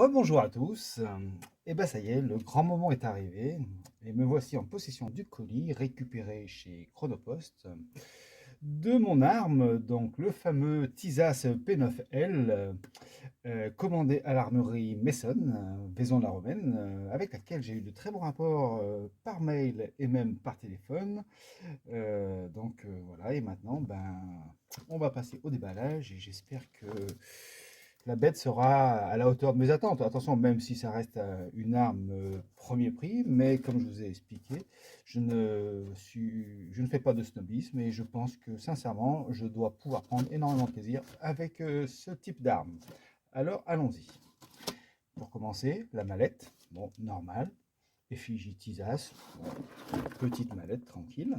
Rebonjour à tous. Et ben ça y est, le grand moment est arrivé et me voici en possession du colis récupéré chez Chronopost de mon arme, donc le fameux Tisas P9L commandé à l'armurerie Maison, Vaison-la-Romaine, avec laquelle j'ai eu de très bons rapports par mail et même par téléphone. Voilà, et maintenant on va passer au déballage et j'espère que la bête sera à la hauteur de mes attentes. Attention, même si ça reste une arme premier prix, mais comme je vous ai expliqué, je ne fais pas de snobisme et je pense que sincèrement, je dois pouvoir prendre énormément de plaisir avec ce type d'arme. Alors, allons-y. Pour commencer, la mallette, bon, normale, effigie Tisas, bon, petite mallette tranquille.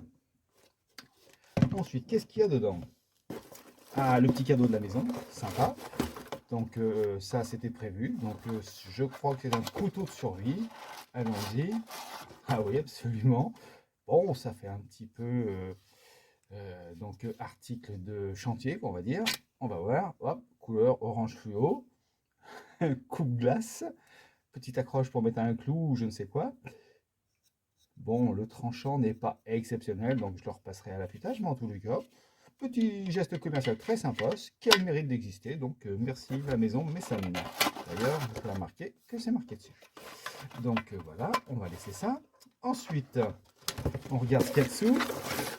Ensuite, qu'est-ce qu'il y a dedans? Ah, le petit cadeau de la maison, sympa. Donc ça, c'était prévu. Donc je crois que c'est un couteau de survie. Allons-y. Ah oui, absolument. Bon, ça fait un petit peu article de chantier, on va dire. On va voir. Hop, couleur orange fluo. Coupe glace. Petite accroche pour mettre un clou ou je ne sais quoi. Bon, le tranchant n'est pas exceptionnel, donc je le repasserai à l'affûtage, mais en tous les cas, petit geste commercial très sympa, qui a le mérite d'exister, donc merci la maison Messan. D'ailleurs, vous pouvez remarquer que c'est marqué dessus. Donc voilà, on va laisser ça. Ensuite, on regarde ce qu'il y a dessous.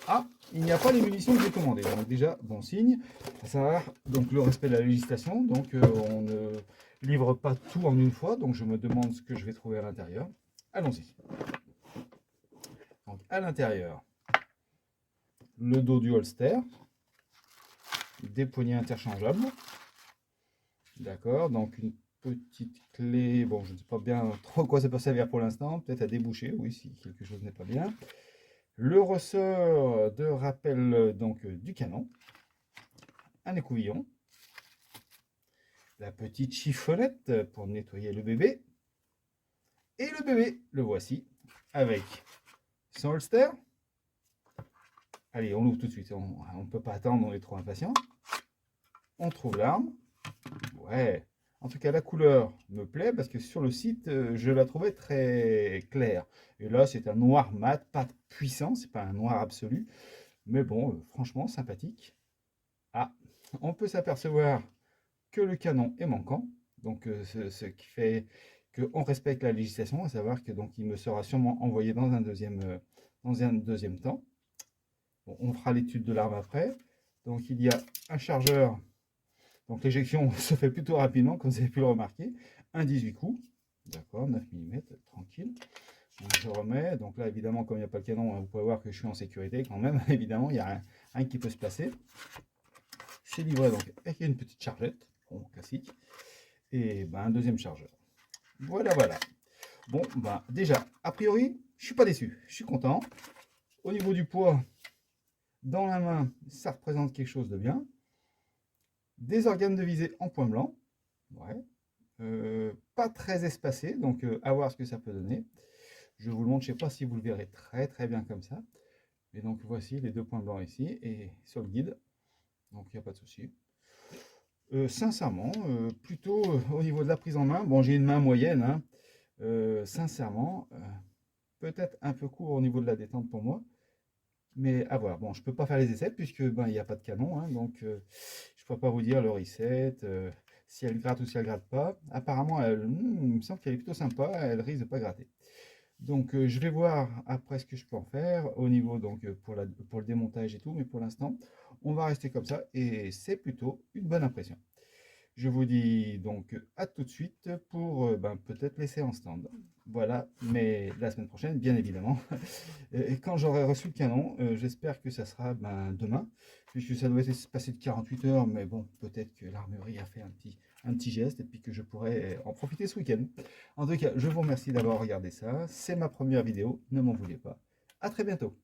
Ah, il n'y a pas les munitions que j'ai commandées, donc déjà, bon signe. Ça va, donc le respect de la législation, donc on ne livre pas tout en une fois, donc je me demande ce que je vais trouver à l'intérieur. Allons-y. Donc à l'intérieur, le dos du holster, des poignées interchangeables, d'accord, donc une petite clé, bon je ne sais pas bien trop à quoi ça peut servir pour l'instant, peut-être à déboucher, oui si quelque chose n'est pas bien, le ressort de rappel donc du canon, un écouvillon, la petite chiffonnette pour nettoyer le bébé, et le bébé, le voici, avec son holster. Allez, on l'ouvre tout de suite, on ne peut pas attendre, on est trop impatient. On trouve l'arme. Ouais. En tout cas, la couleur me plaît parce que sur le site, je la trouvais très claire. Et là, c'est un noir mat, pas puissant, c'est pas un noir absolu. Mais bon, franchement, sympathique. Ah, on peut s'apercevoir que le canon est manquant. Donc, ce qui fait qu'on respecte la législation, à savoir que donc il me sera sûrement envoyé dans un deuxième temps. Bon, on fera l'étude de l'arme après. Donc, il y a un chargeur. Donc l'éjection se fait plutôt rapidement, comme vous avez pu le remarquer. Un 18 coups, d'accord, 9 mm, tranquille. Donc, je remets, donc là évidemment comme il n'y a pas le canon, vous pouvez voir que je suis en sécurité quand même, évidemment, il n'y a rien qui peut se passer. C'est livré donc avec une petite chargette, bon, classique, et un deuxième chargeur. Voilà, voilà. Bon, déjà, a priori, je suis pas déçu, je suis content. Au niveau du poids, dans la main, ça représente quelque chose de bien. Des organes de visée en point blanc, ouais. Pas très espacé, donc à voir ce que ça peut donner. Je vous le montre, je ne sais pas si vous le verrez très très bien comme ça. Et donc voici les deux points blancs ici et sur le guide, donc il n'y a pas de souci. Sincèrement, plutôt au niveau de la prise en main, bon j'ai une main moyenne, hein, sincèrement, peut-être un peu court au niveau de la détente pour moi, mais à voir. Bon, je ne peux pas faire les essais puisque il n'y a pas de canon, hein, donc je ne pourrais pas vous dire le reset, si elle gratte ou si elle gratte pas. Apparemment, il me semble qu'elle est plutôt sympa, elle risque de pas gratter. Donc je vais voir après ce que je peux en faire au niveau donc pour le démontage et tout, mais pour l'instant, on va rester comme ça et c'est plutôt une bonne impression. Je vous dis donc à tout de suite pour peut-être laisser en stand. Voilà, mais la semaine prochaine, bien évidemment. Et quand j'aurai reçu le canon, j'espère que ça sera demain, puisque ça doit se passer de 48 heures, mais bon, peut-être que l'armurerie a fait un petit geste et puis que je pourrai en profiter ce week-end. En tout cas, je vous remercie d'avoir regardé ça. C'est ma première vidéo, ne m'en voulez pas. À très bientôt.